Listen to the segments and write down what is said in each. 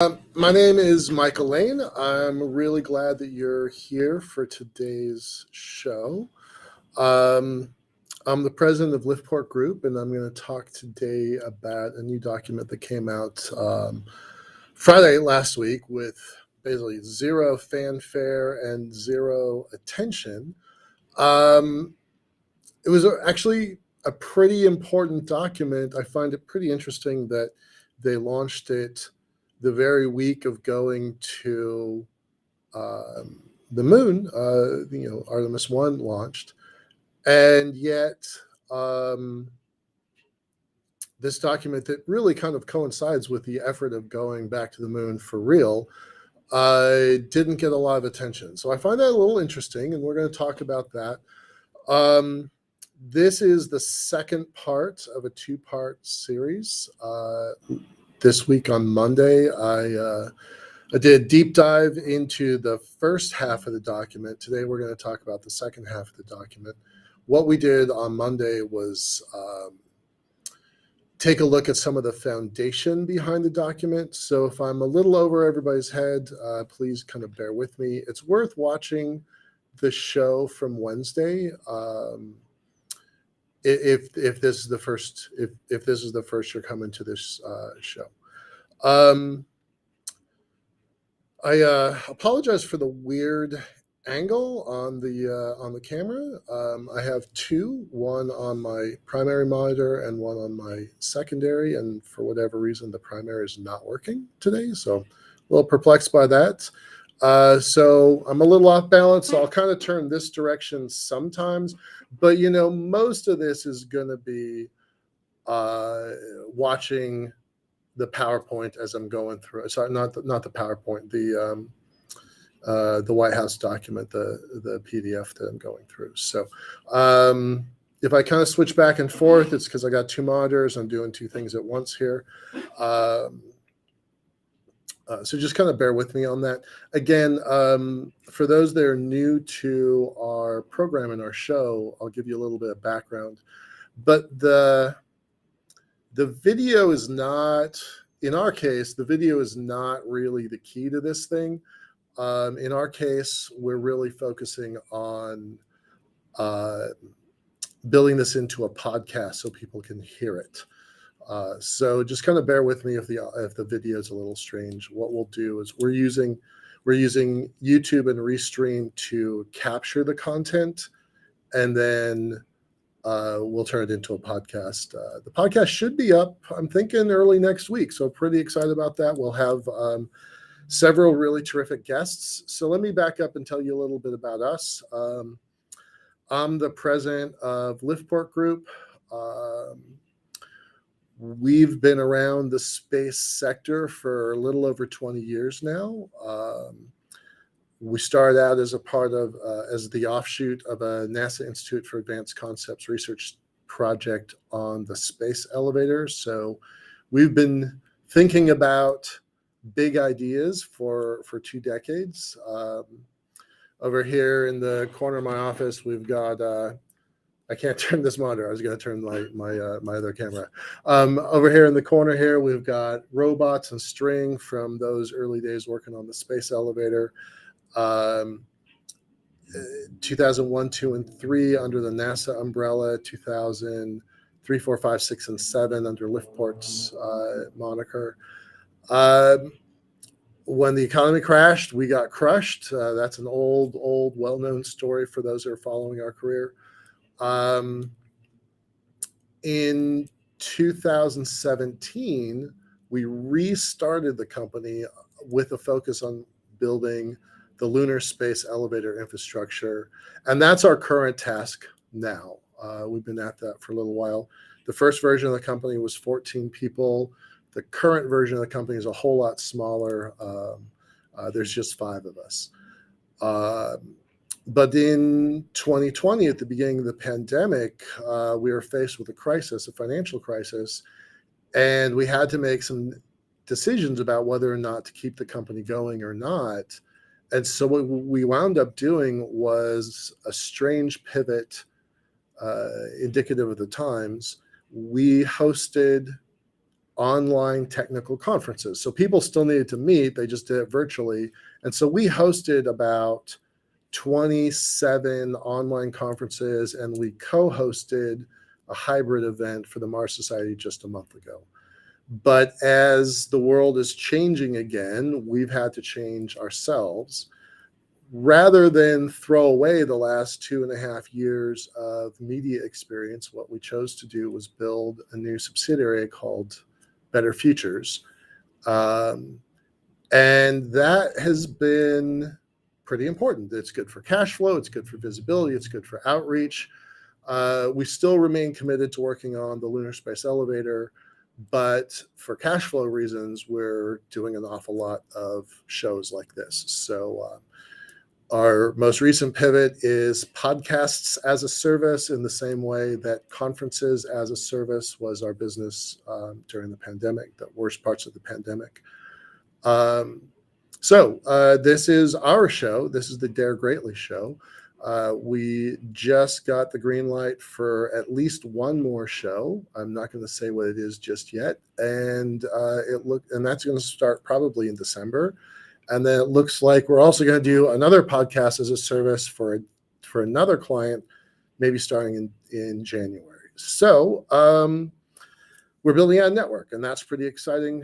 My name is Michael Lane. I'm really glad that you're here for today's show. Um, I'm the president of Liftport Group, and I'm going to talk today about a new document that came out Friday last week with basically zero fanfare and zero attention. Um, it was actually a pretty important document. I find it pretty interesting that they launched it the very week of going to the moon. Artemis 1 launched, and yet um, this document that really kind of coincides with the effort of going back to the moon for real didn't get a lot of attention. So I find that a little interesting, and we're going to talk about that. This is the second part of a two-part series. This week on Monday, I did a deep dive into the first half of the document. Today, we're going to talk about the second half of the document. What we did on Monday was take a look at some of the foundation behind the document. So if I'm a little over everybody's head, please kind of bear with me. It's worth watching the show from Wednesday. If this is the first, if this is the first you're coming to this show. I apologize for the weird angle on the camera. I have two, one on my primary monitor and one on my secondary, and for whatever reason, the primary is not working today, so a little perplexed by that. So I'm a little off balance, so I'll kind of turn this direction sometimes, but most of this is going to be watching the PowerPoint as I'm going through. Sorry, not the PowerPoint, the White House document, the PDF that I'm going through. So if I kind of switch back and forth, it's because I got two monitors. I'm doing two things at once here. So just kind of bear with me on that. Again, for those that are new to our program and our show, I'll give you a little bit of background. But the video is not, in our case, the video is not really the key to this thing. In our case, we're really focusing on building this into a podcast so people can hear it. So just kind of bear with me if the video is a little strange. What we'll do is we're using YouTube and Restream to capture the content, and then we'll turn it into a podcast. The podcast should be up, I'm thinking, early next week. So pretty excited about that. We'll have several really terrific guests. So let me back up and tell you a little bit about us. I'm the president of Liftport Group. We've been around the space sector for a little over 20 years now. We started out as a part of, as the offshoot of a NASA Institute for Advanced Concepts research project on the space elevator. So we've been thinking about big ideas for 2 decades. Over here in the corner of my office, we've got, I can't turn this monitor. I was going to turn my other camera. Over here in the corner here, we've got robots and string from those early days working on the space elevator. 2001, 2, and 3 under the NASA umbrella. 2003, 4, 5, 6, and 7 under Liftport's moniker. When the economy crashed, we got crushed. That's an old, well-known story for those who are following our career. In 2017, we restarted the company with a focus on building the lunar space elevator infrastructure. And that's our current task now. We've been at that for a little while. The first version of the company was 14 people. The current version of the company is a whole lot smaller. There's just 5 of us. But in 2020, at the beginning of the pandemic, we were faced with a crisis, a financial crisis, and we had to make some decisions about whether or not to keep the company going or not. And so what we wound up doing was a strange pivot, indicative of the times. We hosted online technical conferences. So people still needed to meet, they just did it virtually. And so we hosted about 27 online conferences, and we co-hosted a hybrid event for the Mars Society just a month ago. But as the world is changing again, we've had to change ourselves. Rather than throw away the last 2.5 years of media experience, what we chose to do was build a new subsidiary called Better Futures. And that has been pretty important. It's good for cash flow, it's good for visibility, it's good for outreach. We still remain committed to working on the Lunar Space Elevator, but for cash flow reasons, we're doing an awful lot of shows like this. So our most recent pivot is podcasts as a service, in the same way that conferences as a service was our business during the pandemic, the worst parts of the pandemic. So this is our show. This is the Dare Greatly show. We just got the green light for at least one more show. I'm not going to say what it is just yet, and that's going to start probably in December. And then it looks like we're also going to do another podcast as a service for another client, maybe starting in January. So we're building out a network, and that's pretty exciting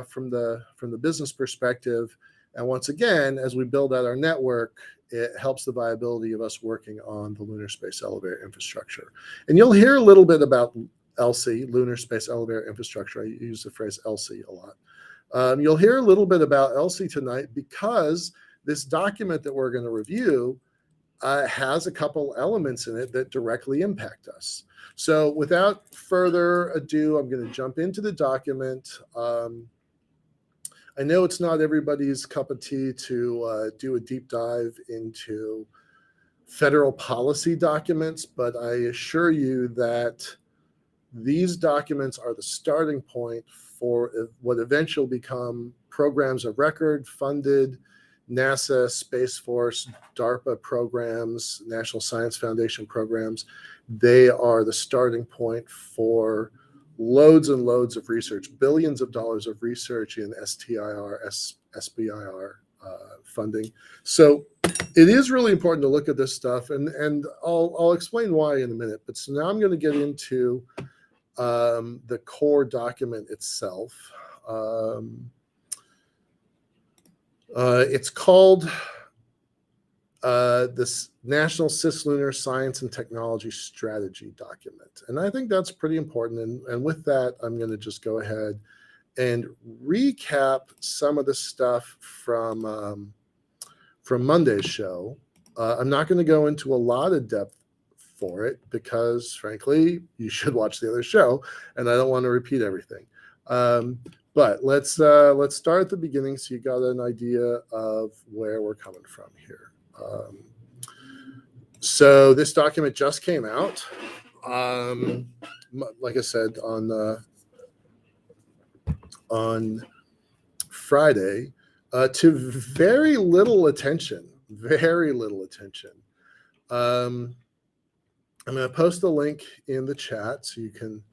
from the business perspective. And once again, as we build out our network, it helps the viability of us working on the Lunar Space Elevator infrastructure. And you'll hear a little bit about LC, Lunar Space Elevator Infrastructure. I use the phrase LC a lot. You'll hear a little bit about LC tonight because this document that we're going to review has a couple elements in it that directly impact us. So without further ado, I'm going to jump into the document. I know it's not everybody's cup of tea to do a deep dive into federal policy documents, but I assure you that these documents are the starting point for what eventually will become programs of record, funded NASA, Space Force, DARPA programs, National Science Foundation programs. They are the starting point for loads and loads of research, billions of dollars of research in STIR, SBIR funding. So it is really important to look at this stuff, and I'll explain why in a minute. But so now I'm going to get into the core document itself. It's called this National Cislunar Science and Technology Strategy document. And I think that's pretty important. And with that, I'm going to just go ahead and recap some of the stuff from Monday's show. I'm not going to go into a lot of depth for it because, frankly, you should watch the other show, and I don't want to repeat everything. But let's start at the beginning so you got an idea of where we're coming from here. So this document just came out, like I said, on Friday, to very little attention. I'm going to post the link in the chat so you can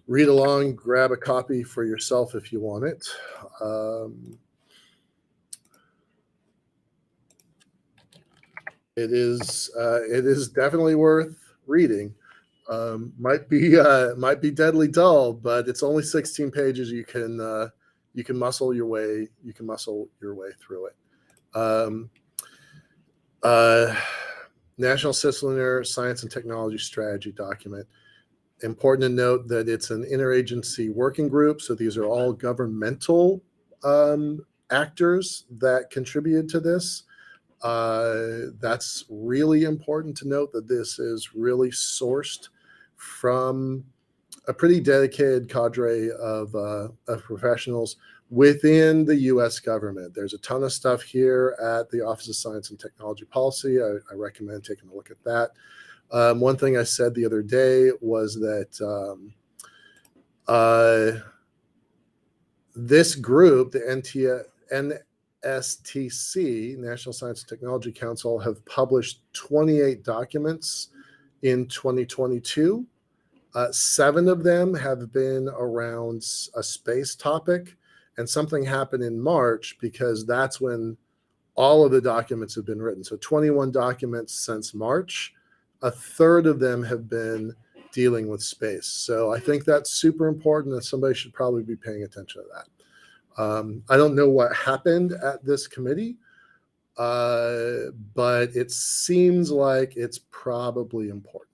read along, grab a copy for yourself if you want it. It is definitely worth reading. Might be deadly dull, but it's only 16 pages. You can muscle your way through it. National Cislunar Science and Technology Strategy document. Important to note that it's an interagency working group, so these are all governmental actors that contributed to this. That's really important to note, that this is really sourced from a pretty dedicated cadre of professionals within the U.S. government. There's a ton of stuff here at the Office of Science and Technology Policy. I recommend taking a look at that. One thing I said the other day was that this group, the NSTC, National Science and Technology Council, have published 28 documents in 2022. 7 of them have been around a space topic, and something happened in March because that's when all of the documents have been written. So 21 documents since March, a third of them have been dealing with space. So I think that's super important, and somebody should probably be paying attention to that. I don't know what happened at this committee, but it seems like it's probably important.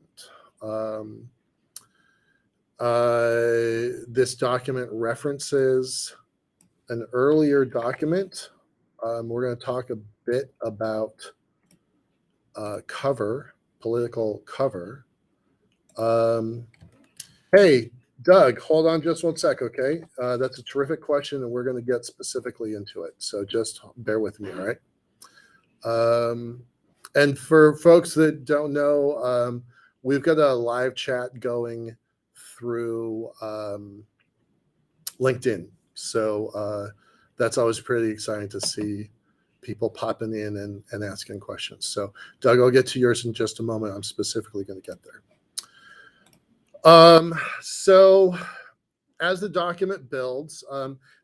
This document references an earlier document. We're going to talk a bit about political cover. Hey, Doug, hold on just one sec, okay? That's a terrific question, and we're going to get specifically into it. So just bear with me, all right? And for folks that don't know, we've got a live chat going through LinkedIn. So that's always pretty exciting to see people popping in and asking questions. So Doug, I'll get to yours in just a moment. I'm specifically going to get there. So as the document builds,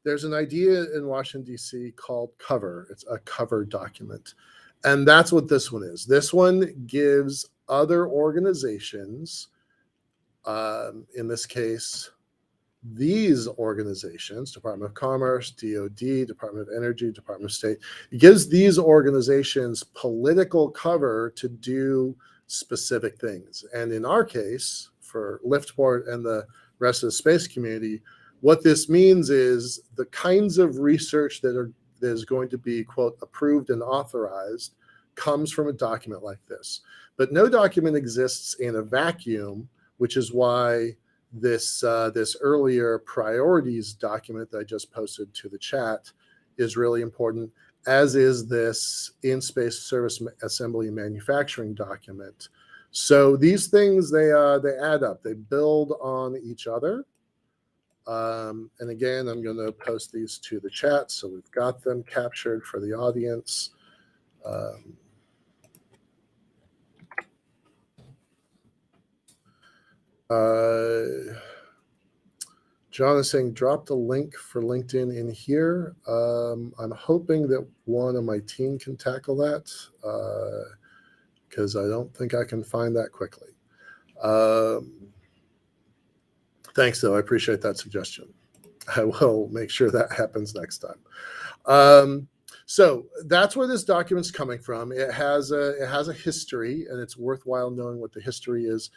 there's an idea in Washington, D.C. called cover. It's a cover document. And that's what this one is. This one gives other organizations, in this case, these organizations, Department of Commerce, DOD, Department of Energy, Department of State, it gives these organizations political cover to do specific things. And in our case, for Liftport and the rest of the space community, what this means is the kinds of research that is going to be, quote, approved and authorized comes from a document like this. But no document exists in a vacuum, which is why this earlier priorities document that I just posted to the chat is really important, as is this in-space service assembly and manufacturing document. So these things, they add up. They build on each other. And again, I'm going to post these to the chat, so we've got them captured for the audience. John is saying, drop the link for LinkedIn in here. I'm hoping that one of my team can tackle that, because I don't think I can find that quickly. Thanks, though. I appreciate that suggestion. I will make sure that happens next time. So that's where this document's coming from. It has a history, and it's worthwhile knowing what the history is,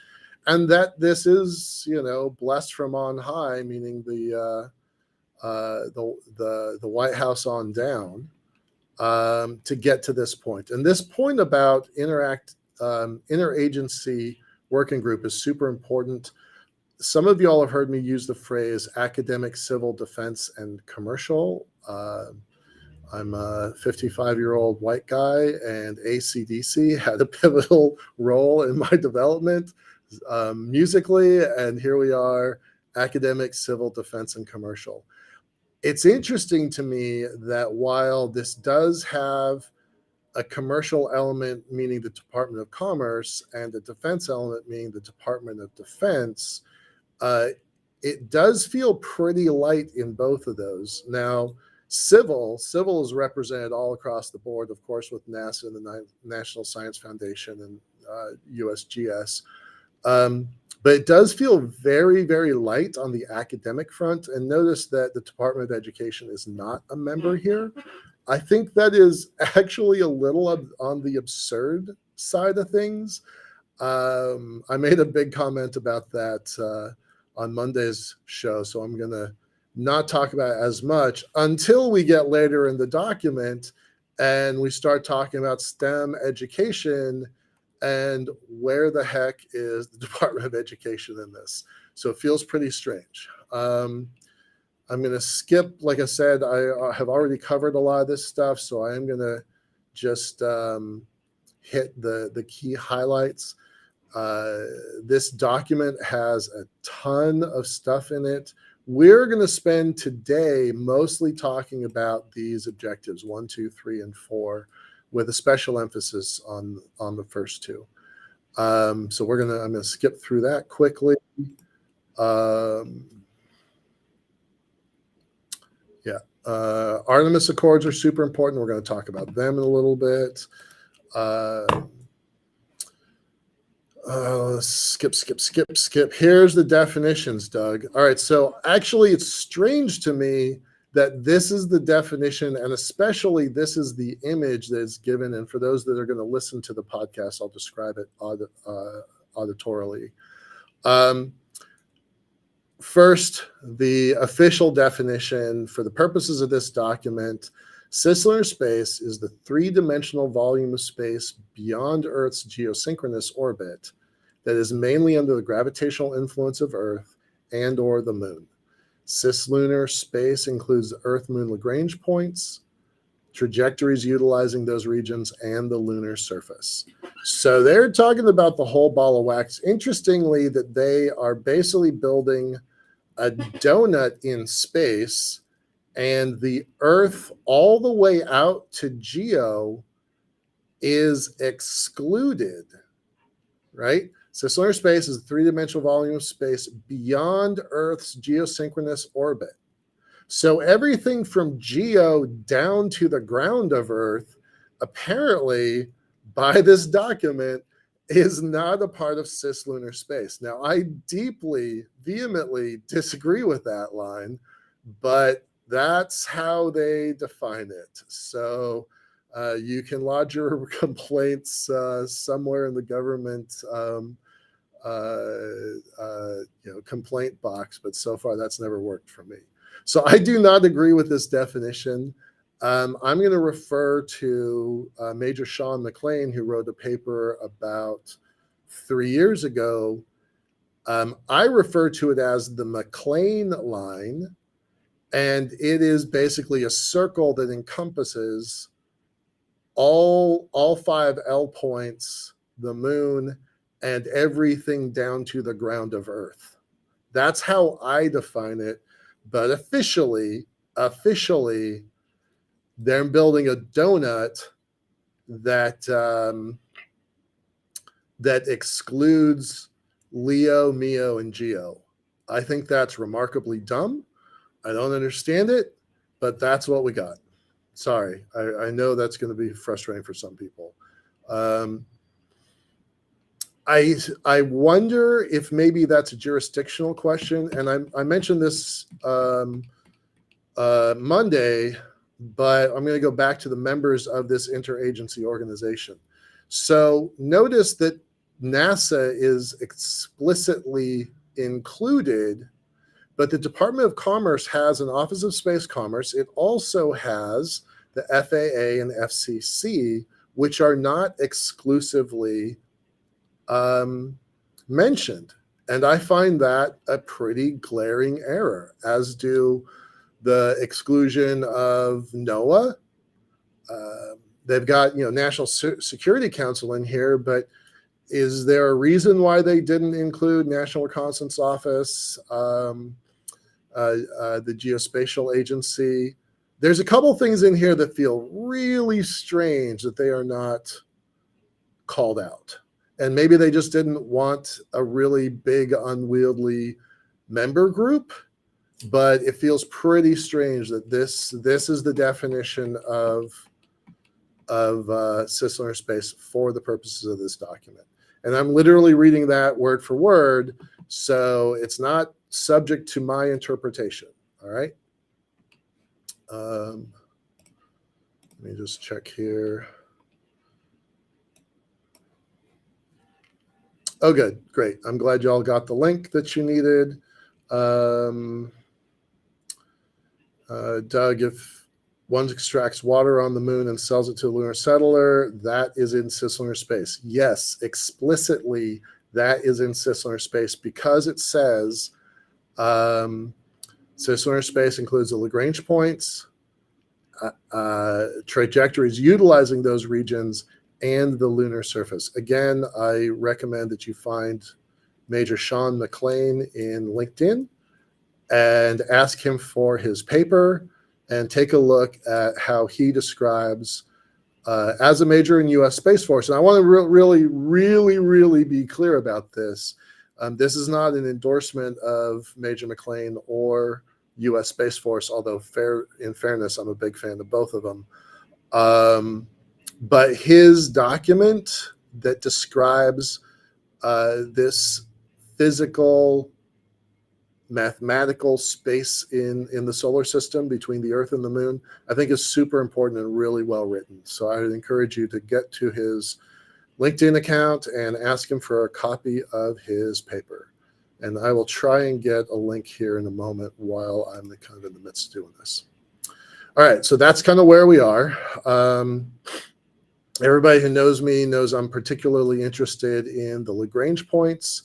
and that this is, blessed from on high, meaning the White House on down, to get to this point. And this point about interagency working group is super important. Some of y'all have heard me use the phrase academic, civil, defense, and commercial. I'm a 55-year-old white guy, and AC/DC had a pivotal role in my development musically, and here we are, academic, civil, defense, and commercial. It's interesting to me that while this does have a commercial element, meaning the Department of Commerce, and a defense element, meaning the Department of Defense, it does feel pretty light in both of those. Now, civil is represented all across the board, of course, with NASA and the National Science Foundation and USGS. But it does feel very, very light on the academic front. And notice that the Department of Education is not a member here. I think that is actually a little on the absurd side of things. I made a big comment about that on Monday's show, so I'm going to not talk about it as much until we get later in the document and we start talking about STEM education and where the heck is the Department of Education in this. So it feels pretty strange. I'm going to skip, like I said, I have already covered a lot of this stuff, so I am going to just hit the key highlights. This document has a ton of stuff in it. We're going to spend today mostly talking about these objectives, 1, 2, 3, and 4, with a special emphasis on the first two. So I'm going to skip through that quickly. Artemis Accords are super important. We're going to talk about them in a little bit. Skip. Here's the definitions, Doug. All right, so actually it's strange to me that this is the definition, and especially this is the image that is given. And for those that are going to listen to the podcast, I'll describe it auditorily. First, the official definition for the purposes of this document: cislunar space is the three-dimensional volume of space beyond Earth's geosynchronous orbit that is mainly under the gravitational influence of Earth and or the moon. Cislunar space includes the Earth-Moon Lagrange points, trajectories utilizing those regions, and the lunar surface. So they're talking about the whole ball of wax. Interestingly, that they are basically building a donut in space, and the Earth all the way out to geo is excluded, right? Cislunar space is a three-dimensional volume of space beyond Earth's geosynchronous orbit. So everything from geo down to the ground of Earth, apparently, by this document, is not a part of cislunar space. Now, I deeply, vehemently disagree with that line, but that's how they define it. So you can lodge your complaints somewhere in the government complaint box, but so far that's never worked for me. So I do not agree with this definition. I'm going to refer to Major Sean McLean, who wrote a paper about 3 years ago. I refer to it as the McLean line, and it is basically a circle that encompasses all 5 L points, the moon, and everything down to the ground of Earth. That's how I define it. But officially, they're building a donut that that excludes Leo, Meo, and Geo. I think that's remarkably dumb. I don't understand it, but that's what we got. Sorry, I know that's going to be frustrating for some people. I wonder if maybe that's a jurisdictional question, and I mentioned this Monday, but I'm going to go back to the members of this interagency organization. So notice that NASA is explicitly included, but the Department of Commerce has an Office of Space Commerce. It also has the FAA and FCC, which are not exclusively mentioned. And I find that a pretty glaring error, as do the exclusion of NOAA. They've got, National Security Council in here, but is there a reason why they didn't include National Reconnaissance Office, the Geospatial Agency? There's a couple things in here that feel really strange that they are not called out. And maybe they just didn't want a really big, unwieldy member group, but it feels pretty strange that this is the definition of cislunar space for the purposes of this document. And I'm literally reading that word for word, so it's not subject to my interpretation. All right. Let me just check here. Oh, good. Great. I'm glad you all got the link that you needed. Doug, if one extracts water on the moon and sells it to a lunar settler, that is in cislunar space. Yes, explicitly, that is in cislunar space because it says cislunar space includes the Lagrange points, trajectories utilizing those regions, and the lunar surface. Again, I recommend that you find Major Sean McLean in LinkedIn and ask him for his paper and take a look at how he describes as a major in U.S. Space Force. And I want to really be clear about this. This is not an endorsement of Major McLean or U.S. Space Force, although in fairness, I'm a big fan of both of them. But his document that describes this physical, mathematical space in the solar system between the Earth and the Moon, I think is super important and really well written. So I would encourage you to get to his LinkedIn account and ask him for a copy of his paper. And I will try and get a link here in a moment while I'm kind of in the midst of doing this. All right, so that's kind of where we are. Everybody who knows me knows I'm particularly interested in the Lagrange points.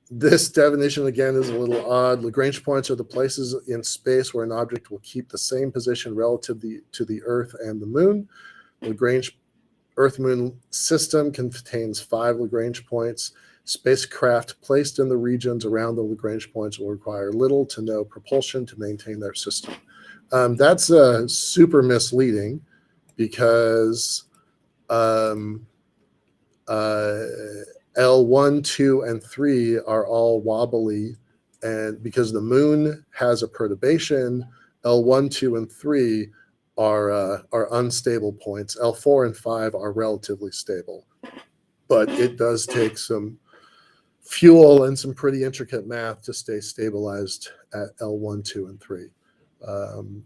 This definition, again, is a little odd. Lagrange points are the places in space where an object will keep the same position relative to the Earth and the Moon. Lagrange Earth-Moon system contains 5 Lagrange points. Spacecraft placed in the regions around the Lagrange points will require little to no propulsion to maintain their system. That's super misleading because L1, 2, and 3 are all wobbly, and because the Moon has a perturbation, L1, 2, and 3 are unstable points. L4 and 5 are relatively stable, but it does take some fuel and some pretty intricate math to stay stabilized at L1, 2, and 3.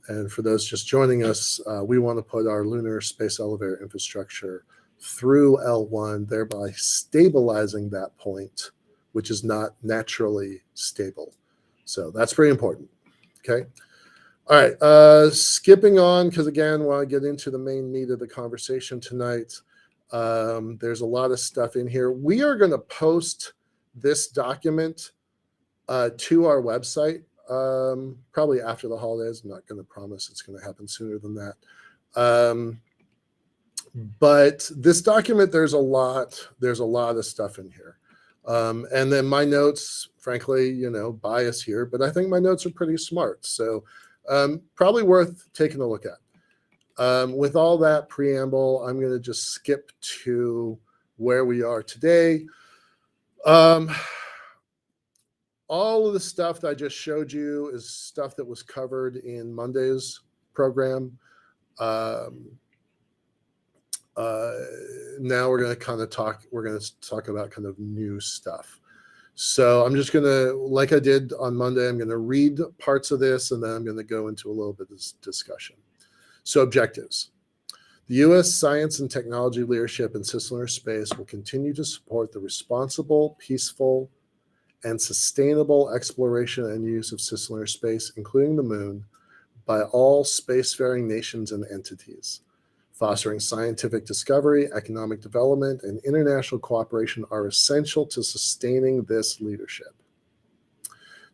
And for those just joining us, we want to put our lunar space elevator infrastructure through L1, thereby stabilizing that point, which is not naturally stable. So that's pretty important. Okay. All right. Skipping on, because again, when I get into the main meat of the conversation tonight, there's a lot of stuff in here. We are going to post this document to our website probably after the holidays. I'm not going to promise it's going to happen sooner than that. But this document, there's a lot of stuff in here. And then my notes, frankly, bias here, but I think my notes are pretty smart. So probably worth taking a look at. With all that preamble, I'm going to just skip to where we are today. All of the stuff that I just showed you is stuff that was covered in Monday's program. Now we're going to talk about kind of new stuff. So I'm just going to, like I did on Monday, I'm going to read parts of this and then I'm going to go into a little bit of this discussion. So objectives. The U.S. science and technology leadership in cislunar space will continue to support the responsible, peaceful, and sustainable exploration and use of cislunar space, including the Moon, by all spacefaring nations and entities. Fostering scientific discovery, economic development, and international cooperation are essential to sustaining this leadership.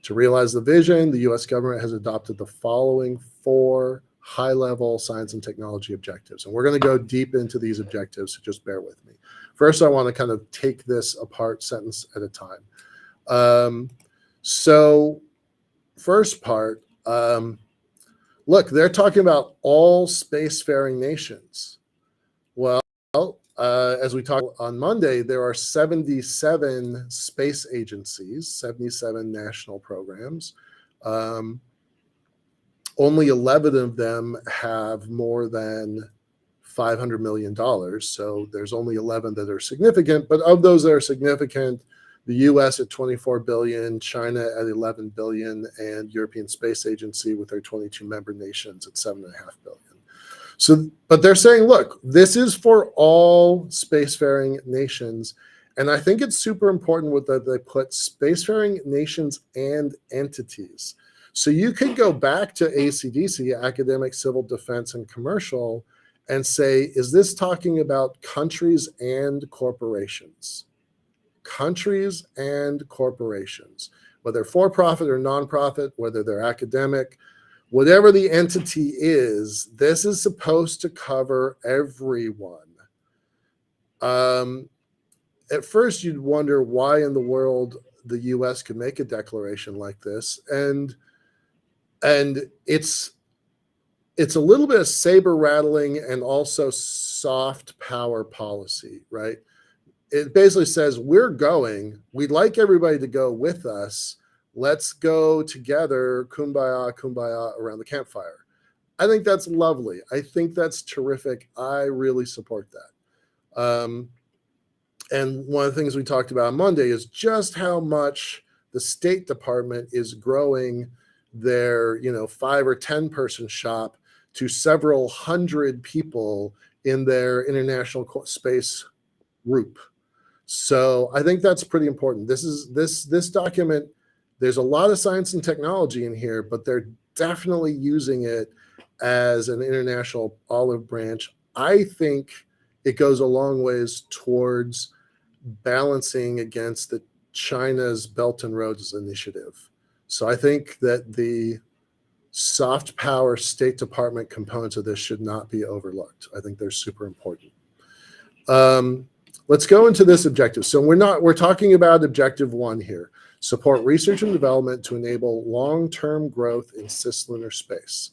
To realize the vision, the U.S. government has adopted the following 4 high-level science and technology objectives. And we're going to go deep into these objectives, so just bear with me. First, I want to kind of take this apart sentence at a time. So first part, look, they're talking about all spacefaring nations. Well, as we talked on Monday, there are 77 space agencies, 77 national programs. Only 11 of them have more than $500 million. So there's only 11 that are significant. But of those that are significant, the U.S. at 24 billion, China at 11 billion, and European Space Agency with their 22 member nations at 7.5 billion. So, but they're saying, look, this is for all spacefaring nations. And I think it's super important that they put spacefaring nations and entities. So you could go back to ACDC, academic, civil, defense, and commercial, and say, is this talking about countries and corporations? Countries and corporations, whether for-profit or non-profit, whether they're academic, whatever the entity is, this is supposed to cover everyone. At first, you'd wonder why in the world the U.S. could make a declaration like this, and it's a little bit of saber rattling and also soft power policy, right? it basically says, we'd like everybody to go with us. Let's go together, kumbaya, kumbaya, around the campfire. I think that's lovely. I think that's terrific. I really support that. And one of the things we talked about on Monday is just how much the State Department is growing their 5 or 10 person shop to several hundred people in their international space group. So I think that's pretty important. This document, there's a lot of science and technology in here, but they're definitely using it as an international olive branch. I think it goes a long ways towards balancing against the China's Belt and Roads Initiative. So I think that the soft power State Department components of this should not be overlooked. I think they're super important. Let's go into this objective. So we're talking about objective 1 here. Support research and development to enable long-term growth in cislunar space.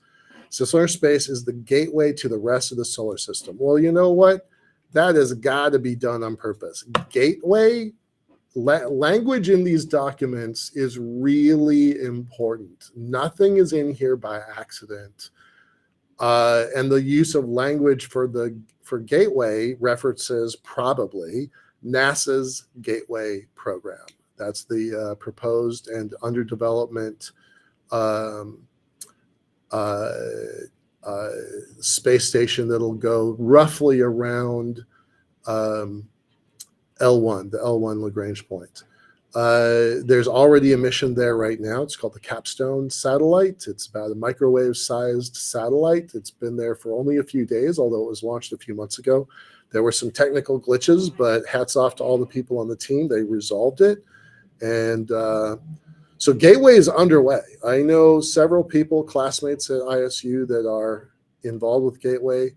Cislunar space is the gateway to the rest of the solar system. Well, you know what? That has got to be done on purpose. Gateway, language in these documents is really important. Nothing is in here by accident. And the use of language for gateway references probably NASA's Gateway program. That's the proposed and under development space station that'll go roughly around L1, the L1 Lagrange point. There's already a mission there right now. It's called the Capstone satellite. It's about a microwave-sized satellite. It's been there for only a few days, although it was launched a few months ago. There were some technical glitches, but hats off to all the people on the team. They resolved it. And so Gateway is underway. I know several people, classmates at ISU, that are involved with Gateway.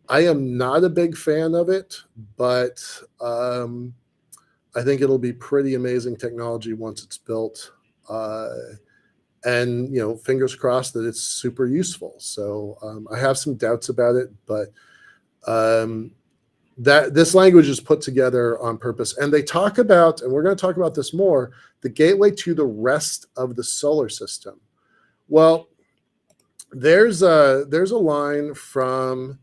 I am not a big fan of it, but I think it'll be pretty amazing technology once it's built. And, fingers crossed that it's super useful. So I have some doubts about it, but that this language is put together on purpose. And they talk about, and we're going to talk about this more, the gateway to the rest of the solar system. Well, there's a line from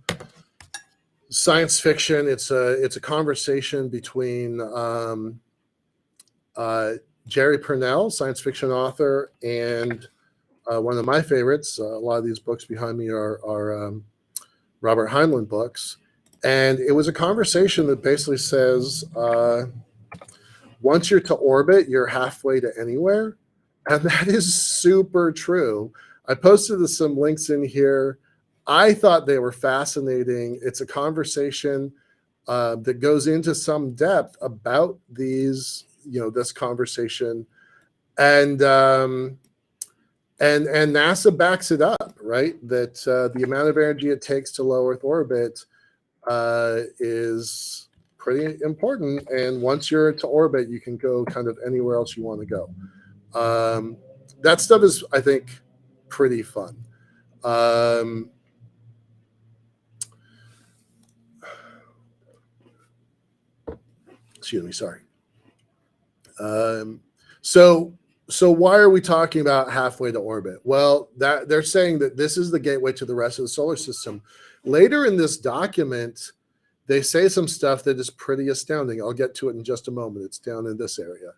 science fiction. It's a conversation between Jerry Purnell, science fiction author, and one of my favorites. A lot of these books behind me are Robert Heinlein books. And it was a conversation that basically says, once you're to orbit, you're halfway to anywhere. And that is super true. I posted some links in here. I thought they were fascinating. It's a conversation that goes into some depth about these, this conversation. And NASA backs it up, right? That the amount of energy it takes to low Earth orbit is pretty important. And once you're to orbit, you can go kind of anywhere else you want to go. That stuff is, I think, pretty fun. Excuse me, sorry. So why are we talking about halfway to orbit? Well, that they're saying that this is the gateway to the rest of the solar system. Later in this document, they say some stuff that is pretty astounding. I'll get to it in just a moment. It's down in this area.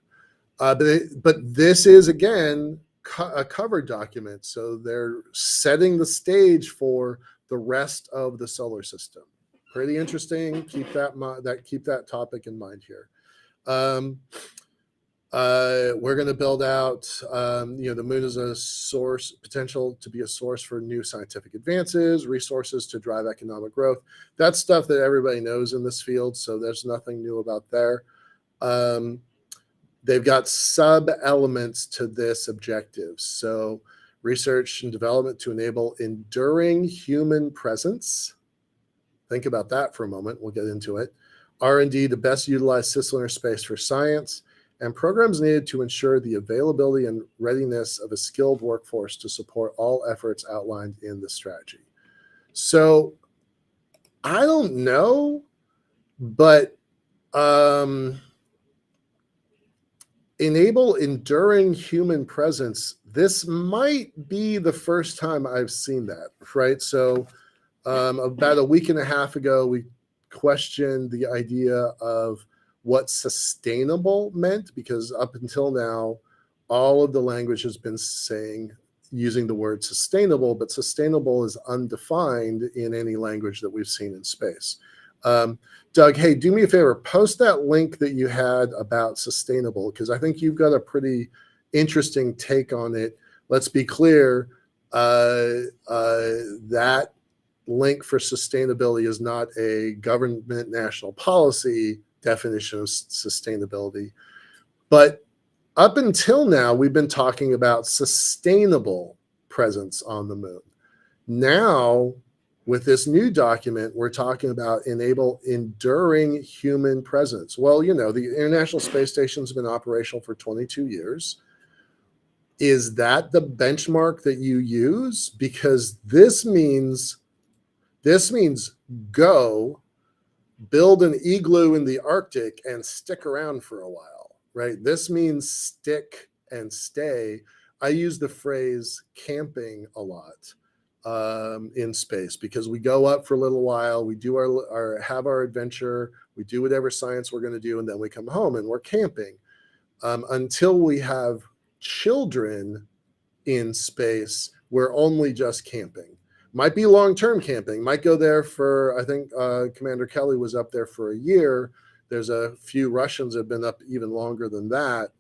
But this is, again, a cover document. So they're setting the stage for the rest of the solar system. Pretty interesting. Keep that topic in mind here. We're going to build out, the moon is a source, potential to be a source for new scientific advances, resources to drive economic growth. That's stuff that everybody knows in this field, so there's nothing new about there. They've got sub-elements to this objective. So research and development to enable enduring human presence. Think about that for a moment. We'll get into it. R&D to best utilize cislunar space for science, and programs needed to ensure the availability and readiness of a skilled workforce to support all efforts outlined in the strategy. So I don't know, but Enable enduring human presence. This might be the first time I've seen that, right? So about a week and a half ago, we questioned the idea of what sustainable meant, because up until now, all of the language has been using the word sustainable, but sustainable is undefined in any language that we've seen in space. Doug, hey, do me a favor, post that link that you had about sustainable, because I think you've got a pretty interesting take on it. Let's be clear, that link for sustainability is not a government national policy definition of sustainability. But up until now, we've been talking about sustainable presence on the moon. Now, with this new document, we're talking about enable enduring human presence. Well, you know, the International Space Station's been operational for 22 years. Is that the benchmark that you use? Because this means go build an igloo in the Arctic and stick around for a while, right? This means stick and stay. I use the phrase camping a lot in space, because we go up for a little while, we do have our adventure, we do whatever science we're going to do, and then we come home and we're camping until we have children in space. We're only just camping. Might be long-term camping, might go there for, I think Commander Kelly was up there for a year. There's a few Russians that have been up even longer than that.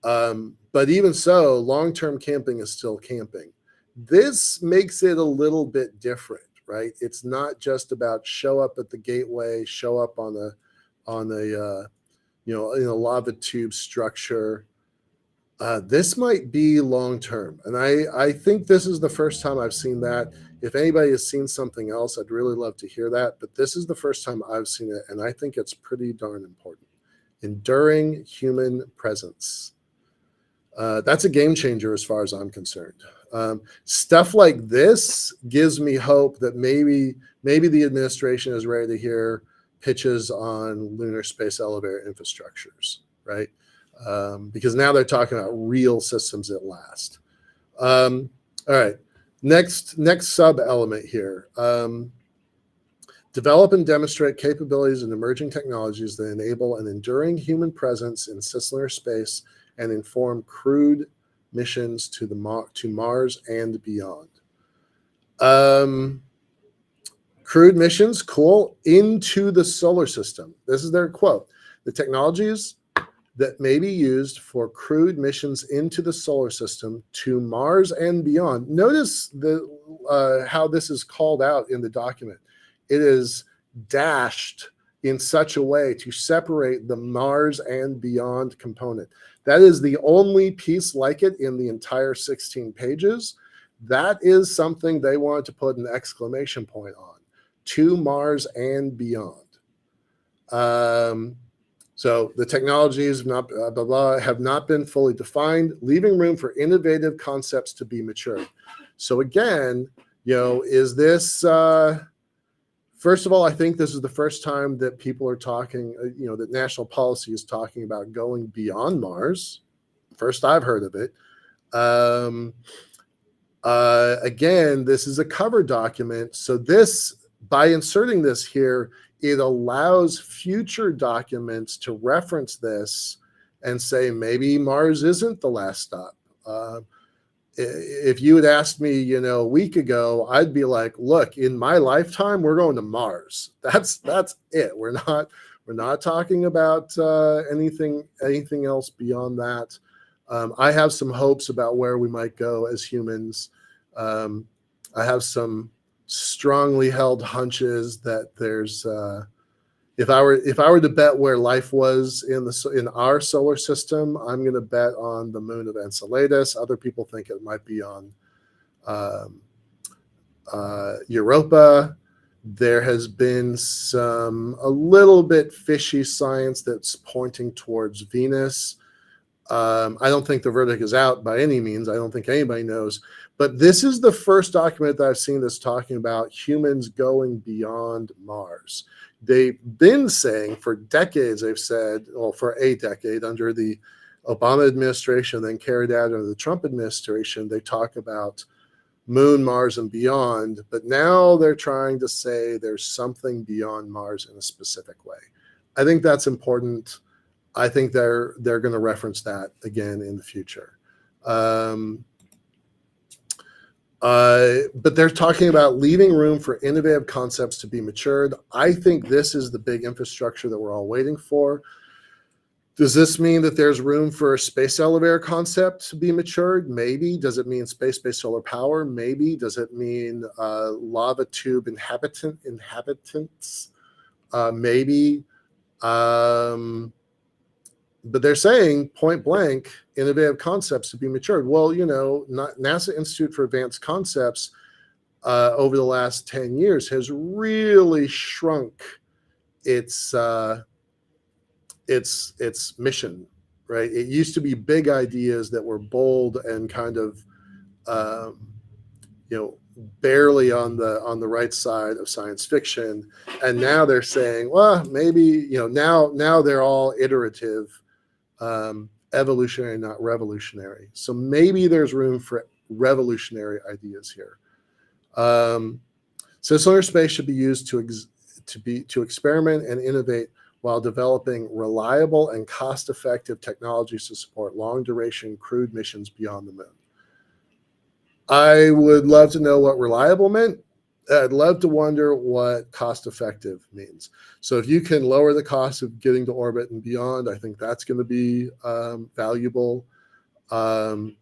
But even so, long-term camping is still camping. This makes it a little bit different, right? It's not just about show up at the gateway, show up on a in a lava tube structure. This might be long-term. And I think this is the first time I've seen that. If anybody has seen something else, I'd really love to hear that. But this is the first time I've seen it, and I think it's pretty darn important. Enduring human presence. That's a game changer as far as I'm concerned. Stuff like this gives me hope that maybe the administration is ready to hear pitches on lunar space elevator infrastructures, right? Because now they're talking about real systems at last. All right, next sub element here. Develop and demonstrate capabilities and emerging technologies that enable an enduring human presence in cislunar space and inform crewed missions to Mars and beyond. Crewed missions, cool, into the solar system. This is their quote. The technologies that may be used for crewed missions into the solar system to Mars and beyond. Notice how this is called out in the document. It is dashed in such a way to separate the Mars and beyond component. That is the only piece like it in the entire 16 pages. That is something they wanted to put an exclamation point on. To Mars and beyond. So the technologies have not been fully defined, leaving room for innovative concepts to be matured. So again, is this, first of all, I think this is the first time that people are talking, that national policy is talking about going beyond Mars. First I've heard of it. Again, this is a cover document. So by inserting this here, it allows future documents to reference this and say, maybe Mars isn't the last stop. If you had asked me, a week ago, I'd be like, look, in my lifetime, we're going to Mars. That's it. We're not talking about anything else beyond that. I have some hopes about where we might go as humans. I have some strongly held hunches that there's if I were to bet where life was in our solar system, I'm going to bet on the moon of Enceladus. Other people think it might be on Europa. There has been a little bit fishy science that's pointing towards Venus. I don't think the verdict is out by any means. I don't think anybody knows. But this is the first document that I've seen that's talking about humans going beyond Mars. They've been saying for decades, they've said, well, for a decade under the Obama administration, then carried out under the Trump administration, they talk about Moon, Mars, and beyond. But now they're trying to say there's something beyond Mars in a specific way. I think that's important. I think they're going to reference that again in the future. But they're talking about leaving room for innovative concepts to be matured. I think this is the big infrastructure that we're all waiting for. Does this mean that there's room for a space elevator concept to be matured? Maybe. Does it mean space-based solar power? Maybe. Does it mean lava tube inhabitants? Maybe. But they're saying point blank innovative concepts to be matured. Well, NASA Institute for Advanced Concepts over the last 10 years has really shrunk its mission, right? It used to be big ideas that were bold and kind of barely on the right side of science fiction, and now they're saying, well, maybe now they're all iterative, evolutionary, not revolutionary. So maybe there's room for revolutionary ideas here. Cislunar space should be used to experiment and innovate while developing reliable and cost-effective technologies to support long-duration crewed missions beyond the moon. I would love to know what reliable meant. I'd love to wonder what cost-effective means. So if you can lower the cost of getting to orbit and beyond, I think that's going to be valuable. The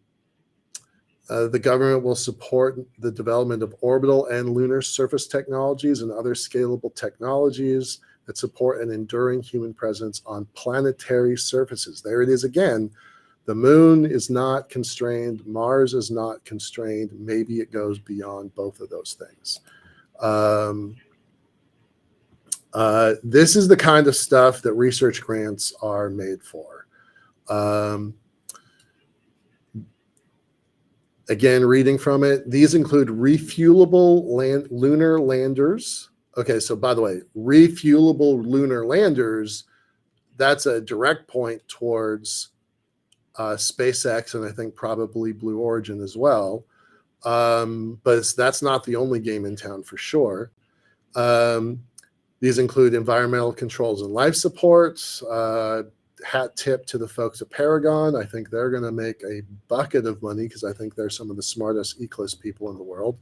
government will support the development of orbital and lunar surface technologies and other scalable technologies that support an enduring human presence on planetary surfaces. There it is again. The moon is not constrained. Mars is not constrained. Maybe it goes beyond both of those things. This is the kind of stuff that research grants are made for. Again, reading from it, these include refuelable lunar landers. Okay, so by the way, refuelable lunar landers, that's a direct point towards SpaceX, and I think probably Blue Origin as well. But that's not the only game in town for sure. These include environmental controls and life supports. Hat tip to the folks at Paragon. I think they're going to make a bucket of money because I think they're some of the smartest eclipse people in the world.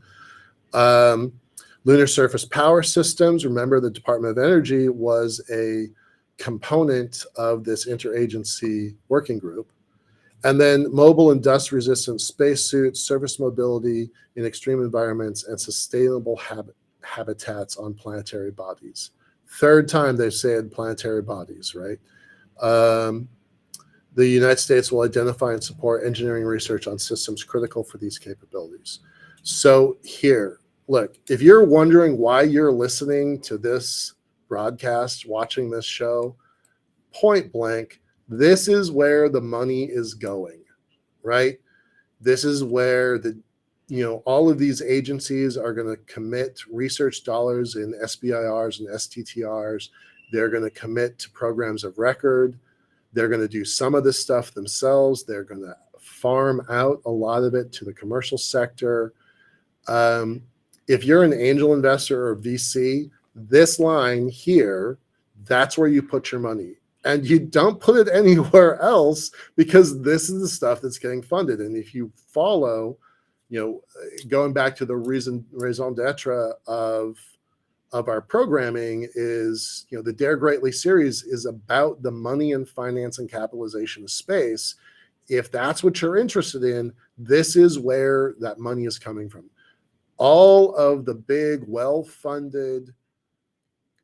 Lunar surface power systems. Remember, the Department of Energy was a component of this interagency working group. And then mobile and dust-resistant spacesuits, surface mobility in extreme environments, and sustainable habitats on planetary bodies. Third time they've said planetary bodies, right? The United States will identify and support engineering research on systems critical for these capabilities. So here, look, if you're wondering why you're listening to this broadcast, watching this show, point blank, this is where the money is going, right? This is where all of these agencies are going to commit research dollars in SBIRs and STTRs. They're going to commit to programs of record. They're going to do some of this stuff themselves. They're going to farm out a lot of it to the commercial sector. If you're an angel investor or VC, this line here, that's where you put your money. And you don't put it anywhere else because this is the stuff that's getting funded. And if you follow, going back to the raison d'etre of our programming is, the DareGreatly series is about the money and finance and capitalization of space. If that's what you're interested in, this is where that money is coming from. All of the big, well-funded,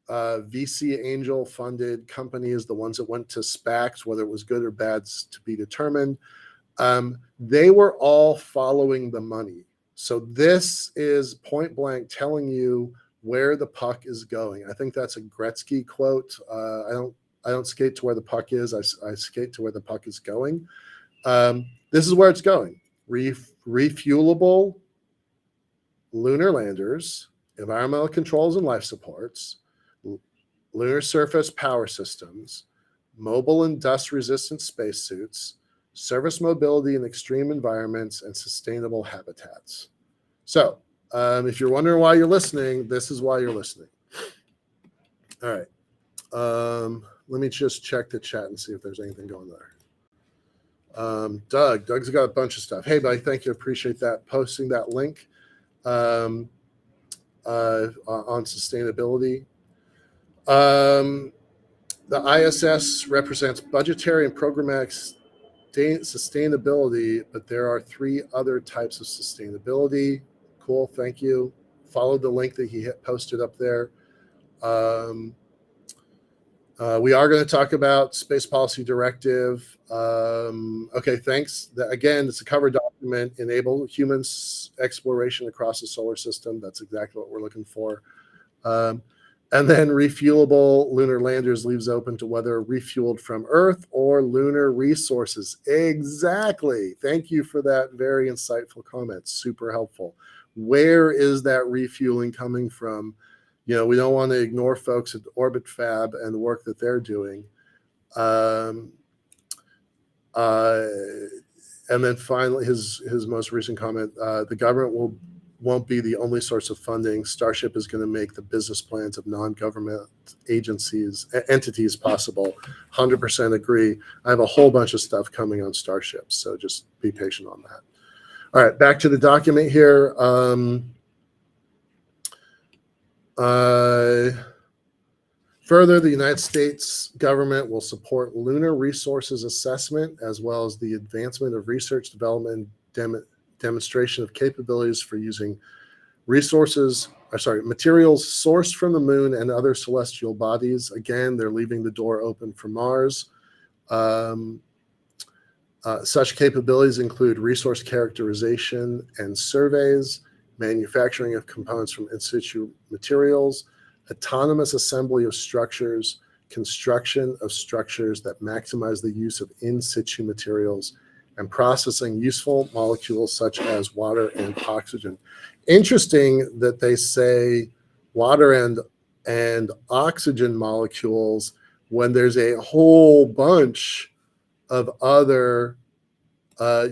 VC angel-funded companies, the ones that went to SPACs, whether it was good or bad to be determined, they were all following the money. So this is point blank telling you where the puck is going. I think that's a Gretzky quote. I don't skate to where the puck is. I skate to where the puck is going. This is where it's going. refuelable lunar landers, environmental controls and life supports, lunar surface power systems, mobile and dust-resistant spacesuits, service mobility in extreme environments, and sustainable habitats. So, if you're wondering why you're listening, this is why you're listening. All right. Let me just check the chat and see if there's anything going there. Doug's got a bunch of stuff. Hey, buddy, thank you. Appreciate that. Posting that link on sustainability. The ISS represents budgetary and programmatic sustainability, but there are 3 other types of sustainability. Cool, thank you. Follow the link that he posted up there. We are going to talk about Space Policy Directive. Okay, thanks. Again, it's a cover document, enable humans exploration across the solar system. That's exactly what we're looking for. And then refuelable lunar landers leaves open to whether refueled from Earth or lunar resources. Exactly. Thank you for that very insightful comment. Super helpful. Where is that refueling coming from? We don't want to ignore folks at Orbit Fab and the work that they're doing. And then finally, his most recent comment, the government won't be the only source of funding. Starship is going to make the business plans of non-government entities possible. 100% agree. I have a whole bunch of stuff coming on Starship, so just be patient on that. All right, back to the document here. Further, the United States government will support lunar resources assessment as well as the advancement of research, development, demonstration of capabilities for using materials sourced from the moon and other celestial bodies. Again, they're leaving the door open for Mars. Such capabilities include resource characterization and surveys, manufacturing of components from in situ materials, autonomous assembly of structures, construction of structures that maximize the use of in situ materials, and processing useful molecules such as water and oxygen. Interesting that they say water and oxygen molecules when there's a whole bunch of other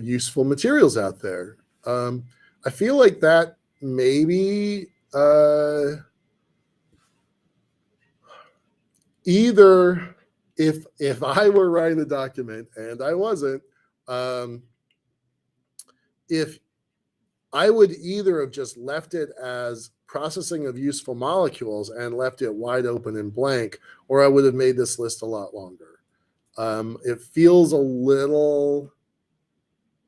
useful materials out there. I feel like that maybe either if I were writing the document and I wasn't, if I would either have just left it as processing of useful molecules and left it wide open and blank, or I would have made this list a lot longer. It feels a little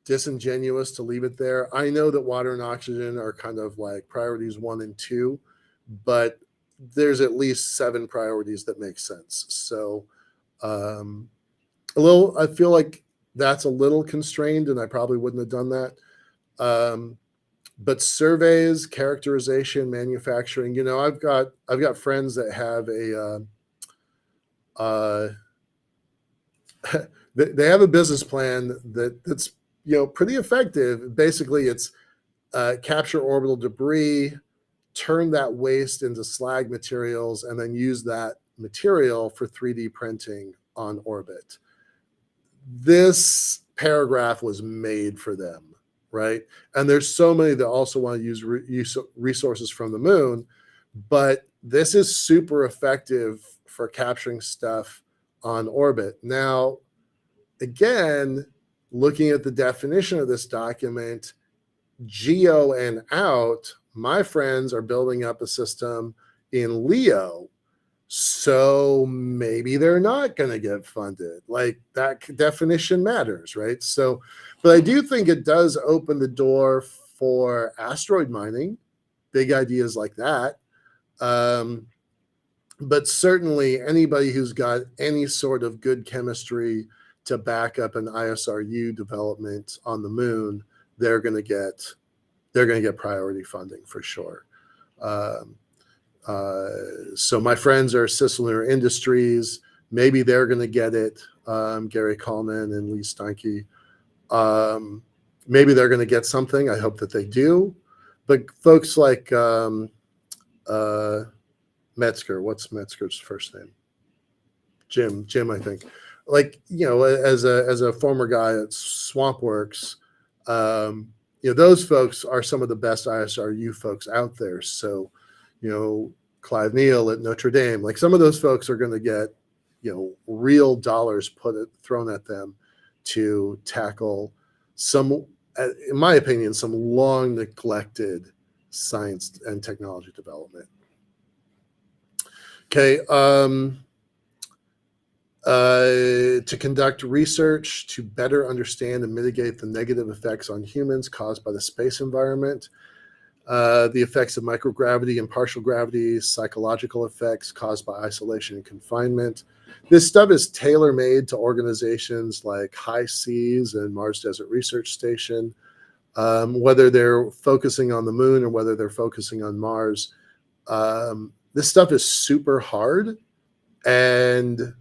disingenuous to leave it there. I know that water and oxygen are kind of like priorities 1 and 2, but there's at least 7 priorities that make sense. So I feel like that's a little constrained, and I probably wouldn't have done that. But surveys, characterization, manufacturing, I've got friends that have they have a business plan that's pretty effective. Basically, it's capture orbital debris, turn that waste into slag materials, and then use that material for 3D printing on orbit. This paragraph was made for them, right? And there's so many that also want to use resources from the moon, but this is super effective for capturing stuff on orbit. Now, again, looking at the definition of this document, geo and out, my friends are building up a system in LEO, so maybe they're not going to get funded. Like, that definition matters, right? So, but I do think it does open the door for asteroid mining, big ideas like that. But certainly anybody who's got any sort of good chemistry to back up an ISRU development on the moon, they're going to get priority funding for sure. So my friends are Cislunar Industries. Maybe they're going to get it. Gary Coleman and Lee Steinke. maybe they're going to get something. I hope that they do. But folks like Metzger, what's Metzger's first name? Jim, I think. Like, as a former guy at SwampWorks, those folks are some of the best ISRU folks out there. So, Clive Neal at Notre Dame, like some of those folks are going to get, real dollars thrown at them to tackle some, in my opinion, some long neglected science and technology development. Okay. To conduct research to better understand and mitigate the negative effects on humans caused by the space environment, the effects of microgravity and partial gravity, psychological effects caused by isolation and confinement. This stuff is tailor-made to organizations like High Seas and Mars Desert Research Station, whether they're focusing on the moon or whether they're focusing on Mars. This stuff is super hard, and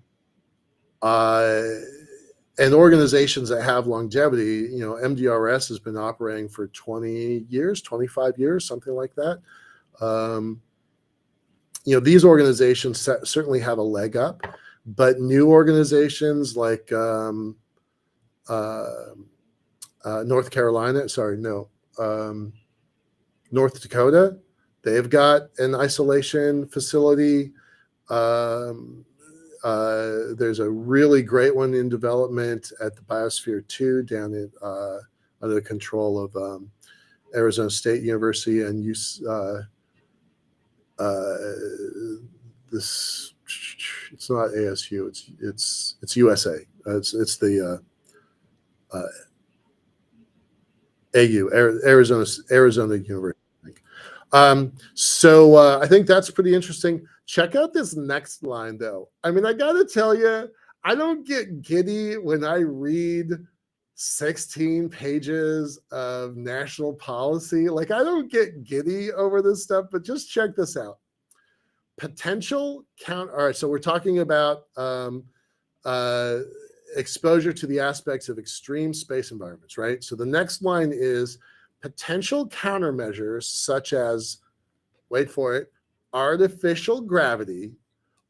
organizations that have longevity, MDRS has been operating for 20 years, 25 years, something like that. These organizations certainly have a leg up, but new organizations like North Dakota, they've got an isolation facility. There's a really great one in development at the Biosphere 2 down at under the control of Arizona State University and this. It's not ASU. It's USA. It's the AU, Arizona University. So I think that's pretty interesting. Check out this next line, though. I mean, I got to tell you, I don't get giddy when I read 16 pages of national policy. Like, I don't get giddy over this stuff, but just check this out. Potential count. All right, so we're talking about exposure to the aspects of extreme space environments, right? So the next line is potential countermeasures such as, wait for it, artificial gravity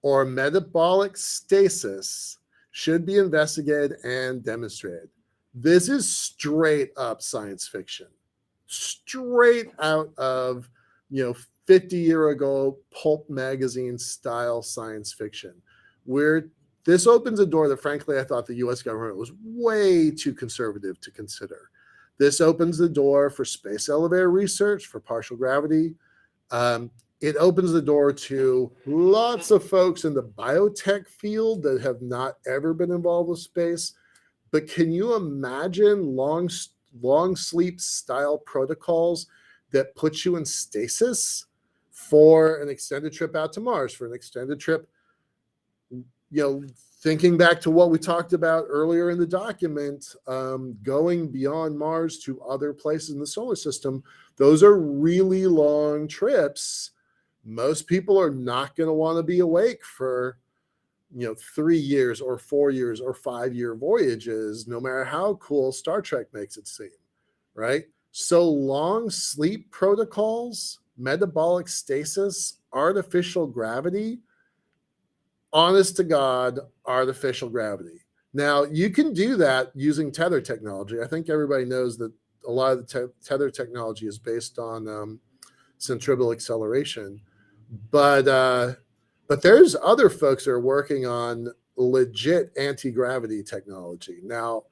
or metabolic stasis should be investigated and demonstrated. This is straight up science fiction, straight out of 50-year ago pulp magazine style science fiction, where this opens a door that frankly I thought the US government was way too conservative to consider. This opens the door for space elevator research, for partial gravity. It opens the door to lots of folks in the biotech field that have not ever been involved with space. But can you imagine long sleep style protocols that put you in stasis for an extended trip out to Mars, for an extended trip, thinking back to what we talked about earlier in the document, going beyond Mars to other places in the solar system? Those are really long trips. Most people are not going to want to be awake for 3 years or 4 years or 5-year voyages, no matter how cool Star Trek makes it seem, right? So long sleep protocols, metabolic stasis, artificial gravity, honest to God, artificial gravity. Now, you can do that using tether technology. I think everybody knows that a lot of the tether technology is based on centripetal acceleration. But there's other folks that are working on legit anti-gravity technology. Now,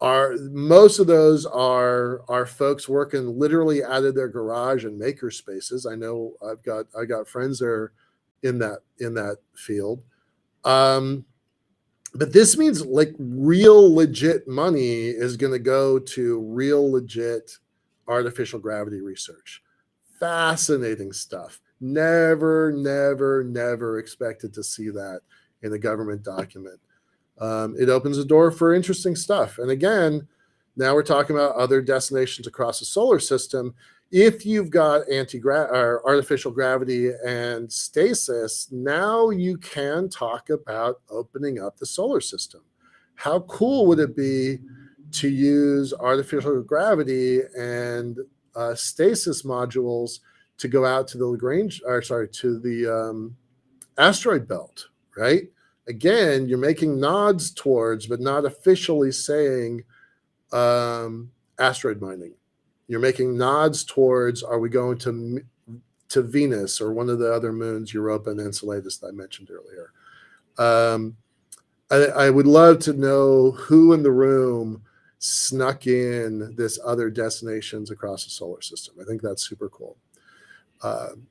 most of those are folks working literally out of their garage and maker spaces. I know I got friends that are in that field. But this means like real legit money is going to go to real legit artificial gravity research. Fascinating stuff. Never expected to see that in a government document. It opens the door for interesting stuff. And again, now we're talking about other destinations across the solar system. If you've got artificial gravity and stasis, now you can talk about opening up the solar system. How cool would it be to use artificial gravity and stasis modules to go out to the to the asteroid belt, right? Again, you're making nods towards, but not officially saying asteroid mining. You're making nods towards, are we going to Venus or one of the other moons, Europa and Enceladus that I mentioned earlier? I would love to know who in the room snuck in this other destinations across the solar system. I think that's super cool. And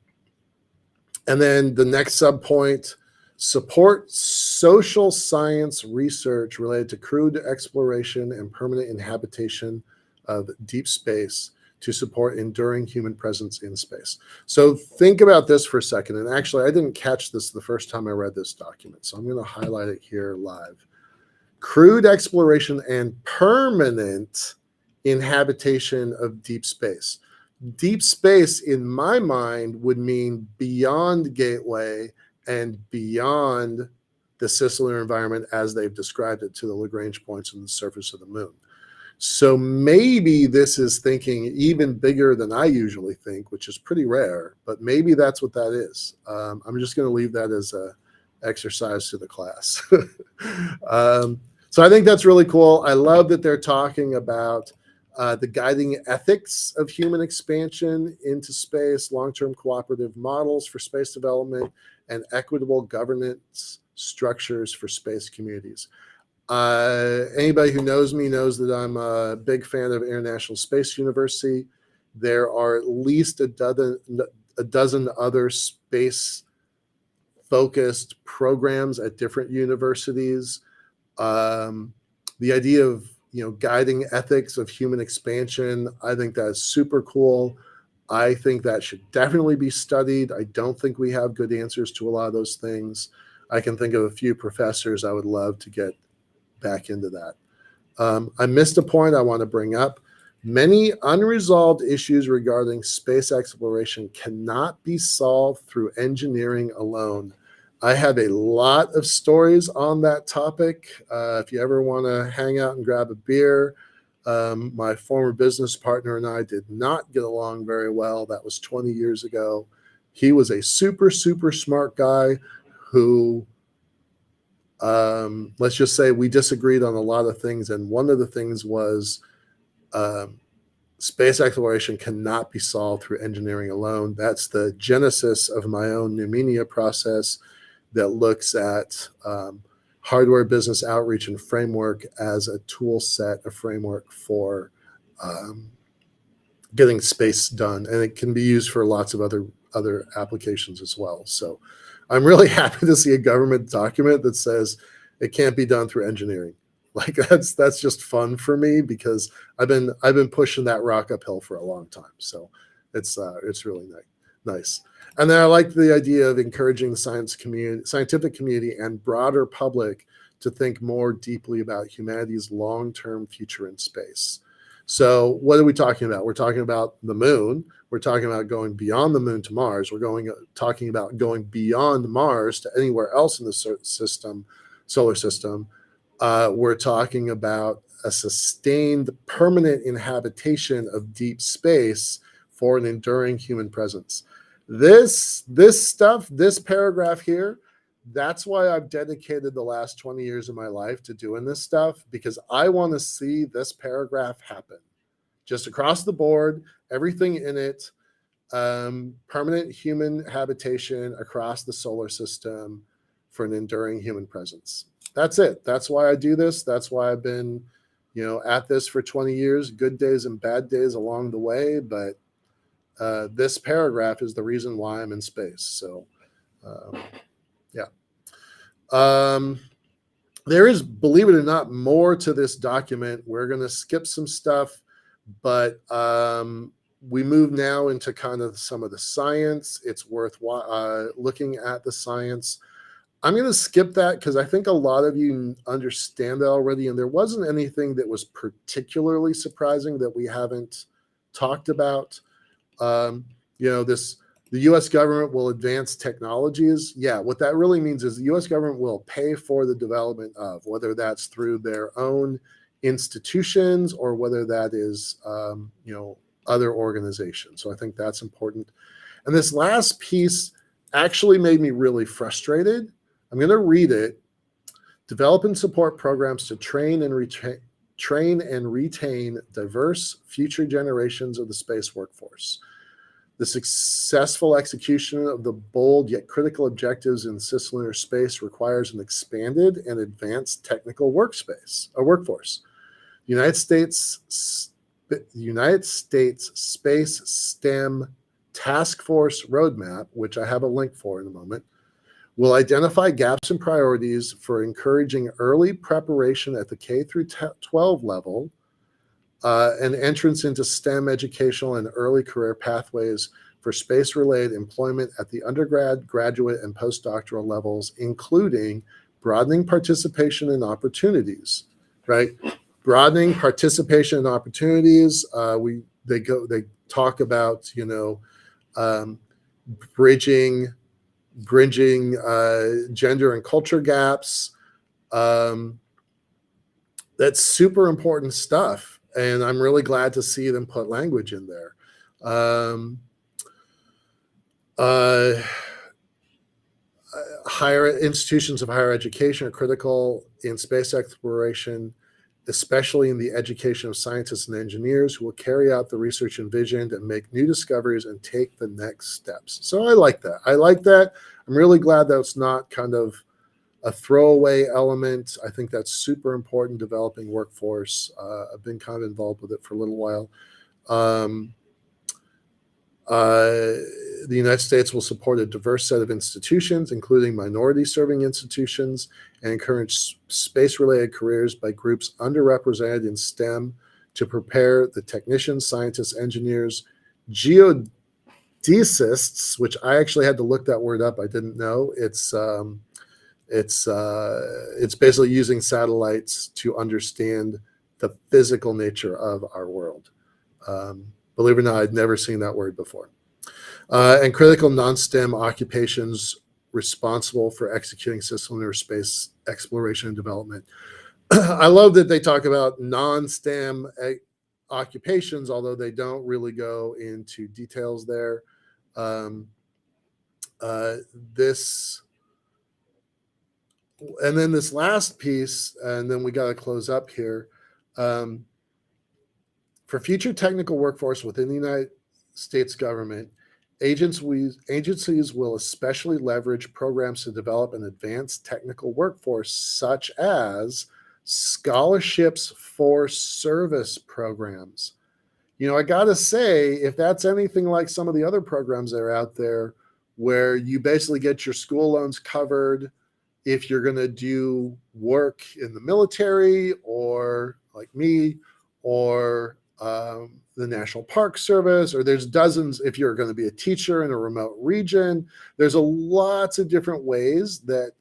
then the next subpoint, support social science research related to crewed exploration and permanent inhabitation of deep space to support enduring human presence in space. So think about this for a second. And actually, I didn't catch this the first time I read this document, so I'm going to highlight it here live. Crewed exploration and permanent inhabitation of deep space. Deep space, in my mind, would mean beyond Gateway and beyond the cislunar environment as they've described it to the Lagrange points on the surface of the moon. So maybe this is thinking even bigger than I usually think, which is pretty rare, but maybe that's what that is. I'm just going to leave that as an exercise to the class. So I think that's really cool. I love that they're talking about the guiding ethics of human expansion into space, long-term cooperative models for space development, and equitable governance structures for space communities. Anybody who knows me knows that I'm a big fan of International Space University. There are at least a dozen other space-focused programs at different universities. The idea of guiding ethics of human expansion, I think that's super cool. I think that should definitely be studied. I don't think we have good answers to a lot of those things. I can think of a few professors I would love to get back into that. I missed a point I want to bring up. Many unresolved issues regarding space exploration cannot be solved through engineering alone. I have a lot of stories on that topic. If you ever want to hang out and grab a beer, my former business partner and I did not get along very well. That was 20 years ago. He was a super, super smart guy who, let's just say we disagreed on a lot of things. And one of the things was space exploration cannot be solved through engineering alone. That's the genesis of my own Numenia process that looks at hardware business outreach and framework as a tool set, a framework for getting space done. And it can be used for lots of other applications as well. So I'm really happy to see a government document that says it can't be done through engineering. Like that's just fun for me because I've been pushing that rock uphill for a long time. So it's really nice. And then I like the idea of encouraging the scientific community and broader public to think more deeply about humanity's long-term future in space. So what are we talking about? We're talking about the moon. We're talking about going beyond the moon to Mars. We're talking about going beyond Mars to anywhere else in the solar system. We're talking about a sustained permanent inhabitation of deep space for an enduring human presence. This stuff, this paragraph here, that's why I've dedicated the last 20 years of my life to doing this stuff, because I want to see this paragraph happen. Just across the board, everything in it, permanent human habitation across the solar system for an enduring human presence. That's it. That's why I do this. That's why I've been, at this for 20 years, good days and bad days along the way. But this paragraph is the reason why I'm in space. So, yeah. There is, believe it or not, more to this document. We're going to skip some stuff, but we move now into kind of some of the science. It's worth looking at the science. I'm going to skip that because I think a lot of you understand that already, and there wasn't anything that was particularly surprising that we haven't talked about. The U.S. government will advance technologies. Yeah, what that really means is the U.S. government will pay for the development of, whether that's through their own institutions or whether that is, other organizations. So I think that's important. And this last piece actually made me really frustrated. I'm going to read it. Develop and support programs to train and retain diverse future generations of the space workforce. The successful execution of the bold yet critical objectives in cislunar space requires an expanded and advanced technical workforce. The United States Space STEM Task Force Roadmap, which I have a link for in a moment, will identify gaps and priorities for encouraging early preparation at the K through 12 level and entrance into STEM educational and early career pathways for space-related employment at the undergrad, graduate, and postdoctoral levels, including broadening participation and opportunities, right? Broadening participation and opportunities. They talk about, bridging gender and culture gaps. That's super important stuff, and I'm really glad to see them put language in there. Higher institutions of higher education are critical in space exploration, especially in the education of scientists and engineers who will carry out the research envisioned and make new discoveries and take the next steps. So I like that. I'm really glad that it's not kind of a throwaway element. I think that's super important, developing workforce. I've been kind of involved with it for a little while. The United States will support a diverse set of institutions, including minority-serving institutions, and encourage space-related careers by groups underrepresented in STEM to prepare the technicians, scientists, engineers, geodesists, which I actually had to look that word up. I didn't know. It's basically using satellites to understand the physical nature of our world. Believe it or not, I'd never seen that word before. And critical non-STEM occupations responsible for executing cislunar space exploration and development. I love that they talk about non-STEM occupations, although they don't really go into details there. This last piece, and then we got to close up here. For future technical workforce within the United States government, agencies will especially leverage programs to develop an advanced technical workforce, such as scholarships for service programs. I got to say, if that's anything like some of the other programs that are out there, where you basically get your school loans covered if you're going to do work in the military, or like me, or the National Park Service, or there's dozens if you're going to be a teacher in a remote region. There's lots of different ways that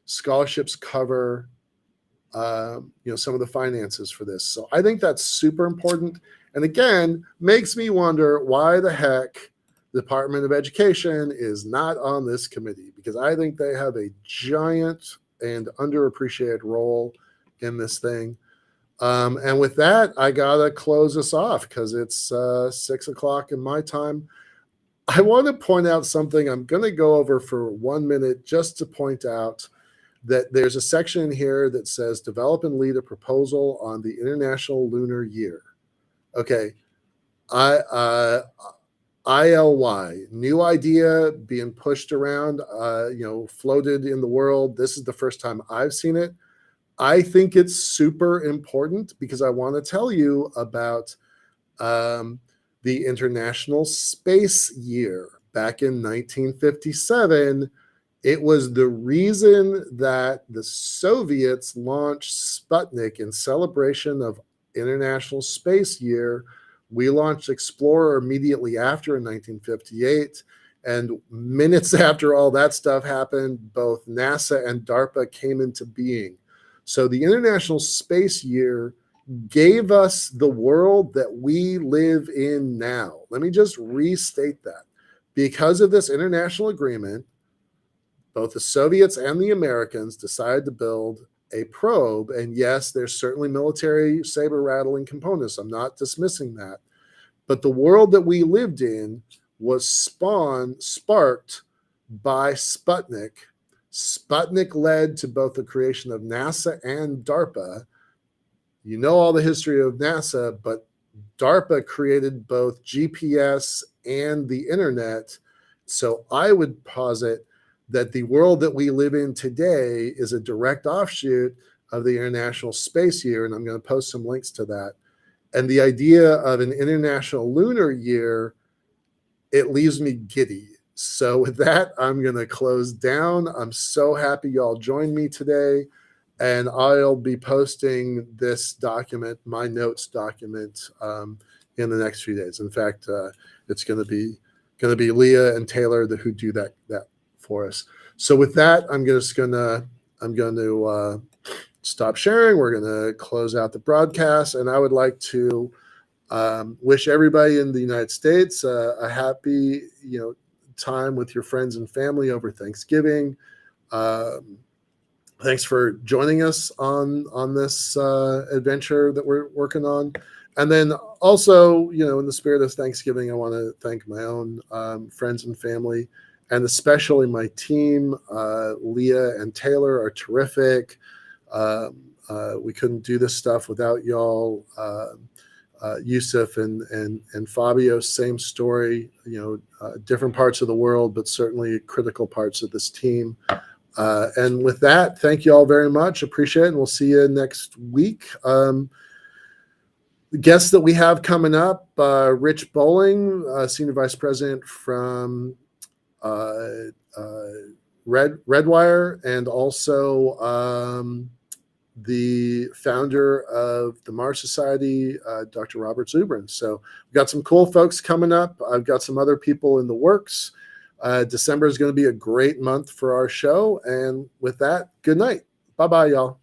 scholarships cover some of the finances for this. So I think that's super important. And again, makes me wonder why the heck the Department of Education is not on this committee, because I think they have a giant and underappreciated role in this thing. And with that, I gotta close us off because it's 6 o'clock in my time. I want to point out something. I'm going to go over for 1 minute just to point out that there's a section here that says develop and lead a proposal on the International Lunar Year. Okay, ILY, new idea being pushed around, floated in the world. This is the first time I've seen it. I think it's super important because I want to tell you about the International Space Year. Back in 1957, it was the reason that the Soviets launched Sputnik in celebration of International Space Year. We launched Explorer immediately after in 1958. And minutes after all that stuff happened, both NASA and DARPA came into being. So the International Space Year gave us the world that we live in now. Let me just restate that. Because of this international agreement, both the Soviets and the Americans decided to build a probe. And yes, there's certainly military saber rattling components. I'm not dismissing that. But the world that we lived in was sparked by Sputnik. Sputnik led to both the creation of NASA and DARPA. You know all the history of NASA, but DARPA created both GPS and the internet. So I would posit that the world that we live in today is a direct offshoot of the International Space Year, and I'm going to post some links to that. And the idea of an International Lunar Year, it leaves me giddy. So with that, I'm going to close down. I'm so happy y'all joined me today. And I'll be posting this document, my notes document, in the next few days. In fact, it's going to be Leah and Taylor who do that for us. So with that, I'm going to stop sharing. We're going to close out the broadcast, and I would like to wish everybody in the United States a happy, time with your friends and family over Thanksgiving. Thanks for joining us on this adventure that we're working on. And then also, in the spirit of Thanksgiving, I want to thank my own friends and family, and especially my team. Leah and Taylor are terrific. We couldn't do this stuff without y'all. Yusuf and Fabio, same story, different parts of the world, but certainly critical parts of this team. And with that, thank you all very much. Appreciate it. And we'll see you next week. The guests that we have coming up, Rich Bowling, Senior Vice President from Redwire, and also the founder of the Mars Society, Dr. Robert Zubrin. So we've got some cool folks coming up. I've got some other people in the works. December is going to be a great month for our show. And with that, good night. Bye-bye, y'all.